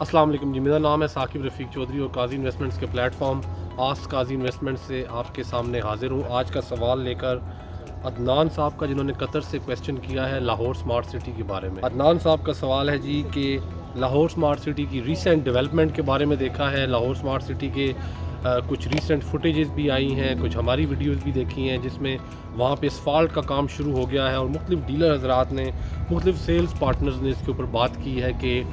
अस्सलाम वालेकुम जी, मेरा नाम है साकिब रफ़ीक चौधरी और काजी इन्वेस्टमेंट्स के प्लेटफॉर्म आस्क काजी इन्वेस्टमेंट से आपके सामने हाज़िर हूँ। आज का सवाल लेकर अदनान साहब का, जिन्होंने कतर से क्वेश्चन किया है लाहौर स्मार्ट सिटी के बारे में। अदनान साहब का सवाल है जी कि लाहौर स्मार्ट सिटी की रीसेंट डेवलपमेंट के बारे में देखा है। लाहौर स्मार्ट सिटी के कुछ रीसेंट फुटेजेस भी आई हैं, कुछ हमारी वीडियोस भी देखी हैं, जिसमें वहाँ पे असफाल्ट का काम शुरू हो गया है और मुख्तलिफ डीलर हजरात ने, मुख्तलिफ सेल्स पार्टनर्स ने इसके ऊपर बात की है कि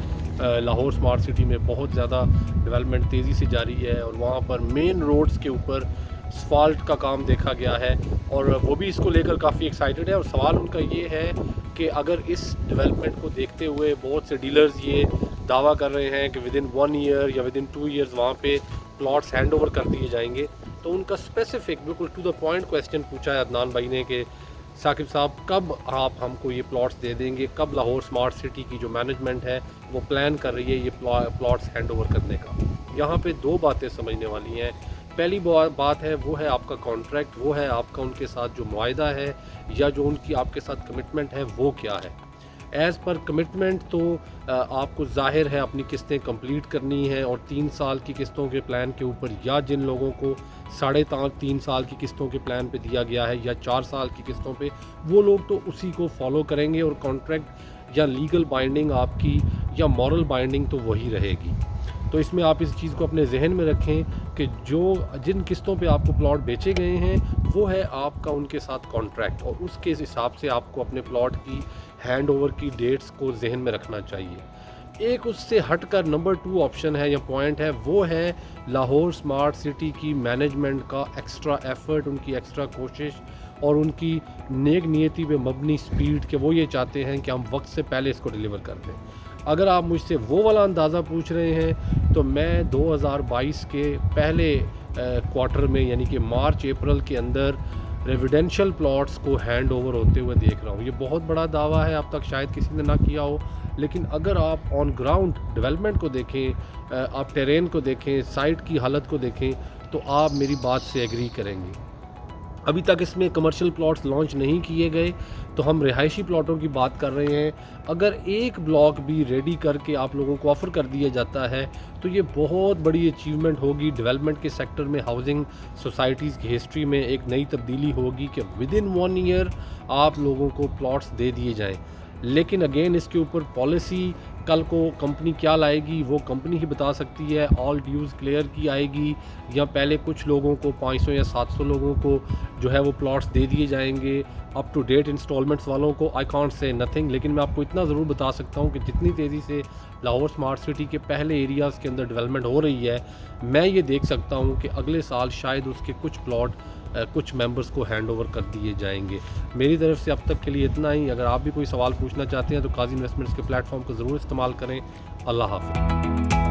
लाहौर स्मार्ट सिटी में बहुत ज़्यादा डेवलपमेंट तेज़ी से जारी है और वहाँ पर मेन रोड्स के ऊपर असफाल्ट का काम देखा गया है और वो भी इसको लेकर काफ़ी एक्साइटेड है। और सवाल उनका ये है कि अगर इस डेवलपमेंट को देखते हुए बहुत से डीलर्स ये दावा कर रहे हैं कि विदिन 1 ईयर या विदिन 2 ईयर्स वहाँ पे प्लॉट्स हैंड ओवर कर दिए जाएंगे, तो उनका स्पेसिफिक बिल्कुल टू द पॉइंट क्वेश्चन पूछा है अदनान भाई ने कि साकिब साहब कब आप हमको ये प्लॉट्स दे देंगे, कब लाहौर स्मार्ट सिटी की जो मैनेजमेंट है वो प्लान कर रही है ये प्लॉट्स हैंड ओवर करने का। यहाँ पे दो बातें समझने वाली हैं। पहली बात है वो है आपका कॉन्ट्रैक्ट, वो है आपका उनके साथ जो मुआहदा है या जो उनकी आपके साथ कमिटमेंट है वो क्या है। एज़ पर कमिटमेंट तो आपको ज़ाहिर है अपनी किस्तें कंप्लीट करनी है और 3 साल की किस्तों के प्लान के ऊपर, या जिन लोगों को 3.5 साल की किस्तों के प्लान पे दिया गया है या 4 साल की किस्तों पे, वो लोग तो उसी को फॉलो करेंगे और कॉन्ट्रैक्ट या लीगल बाइंडिंग आपकी या मॉरल बाइंडिंग तो वही रहेगी। तो इसमें आप इस चीज़ को अपने जहन में रखें कि जिन किस्तों पे आपको प्लॉट बेचे गए हैं वो है आपका उनके साथ कॉन्ट्रैक्ट, और उसके हिसाब से आपको अपने प्लॉट की हैंड ओवर की डेट्स को जहन में रखना चाहिए। एक उससे हटकर नंबर 2 ऑप्शन है या पॉइंट है, वो है लाहौर स्मार्ट सिटी की मैनेजमेंट का एक्स्ट्रा एफर्ट, उनकी एक्स्ट्रा कोशिश और उनकी नेक नियति पे मबनी स्पीड, के वो ये चाहते हैं कि हम वक्त से पहले इसको डिलीवर कर दें। अगर आप मुझसे वो वाला अंदाज़ा पूछ रहे हैं तो मैं 2022 के पहले क्वार्टर में, यानी कि मार्च अप्रैल के अंदर रेजिडेंशियल प्लॉट्स को हैंड ओवर होते हुए देख रहा हूँ। ये बहुत बड़ा दावा है, अब तक शायद किसी ने ना किया हो, लेकिन अगर आप ऑन ग्राउंड डेवलपमेंट को देखें, आप टेरेन को देखें, साइट की हालत को देखें, तो आप मेरी बात से एग्री करेंगे। अभी तक इसमें कमर्शियल प्लॉट्स लॉन्च नहीं किए गए, तो हम रिहायशी प्लॉटों की बात कर रहे हैं। अगर एक ब्लॉक भी रेडी करके आप लोगों को ऑफ़र कर दिया जाता है तो ये बहुत बड़ी अचीवमेंट होगी डेवलपमेंट के सेक्टर में। हाउसिंग सोसाइटीज़ की हिस्ट्री में एक नई तब्दीली होगी कि विदिन 1 ईयर आप लोगों को प्लॉट्स दे दिए जाएं। लेकिन अगेन इसके ऊपर पॉलिसी कल को कंपनी क्या लाएगी वो कंपनी ही बता सकती है। ऑल ड्यूज़ क्लियर की आएगी या पहले कुछ लोगों को 500 या 700 लोगों को जो है वो प्लॉट्स दे दिए जाएंगे। अप टू डेट इंस्टॉलमेंट्स वालों को आई कॉन्ट से नथिंग, लेकिन मैं आपको इतना ज़रूर बता सकता हूँ कि जितनी तेज़ी से लाहौर स्मार्ट सिटी के पहले एरियाज़ के अंदर डेवलपमेंट हो रही है, मैं ये देख सकता हूँ कि अगले साल शायद उसके कुछ प्लॉट कुछ मेंबर्स को हैंड ओवर कर दिए जाएंगे। मेरी तरफ से अब तक के लिए इतना ही। अगर आप भी कोई सवाल पूछना चाहते हैं तो काजी इन्वेस्टमेंट्स के प्लेटफॉर्म को ज़रूर इस्तेमाल करें। अल्लाह हाफ़िज़।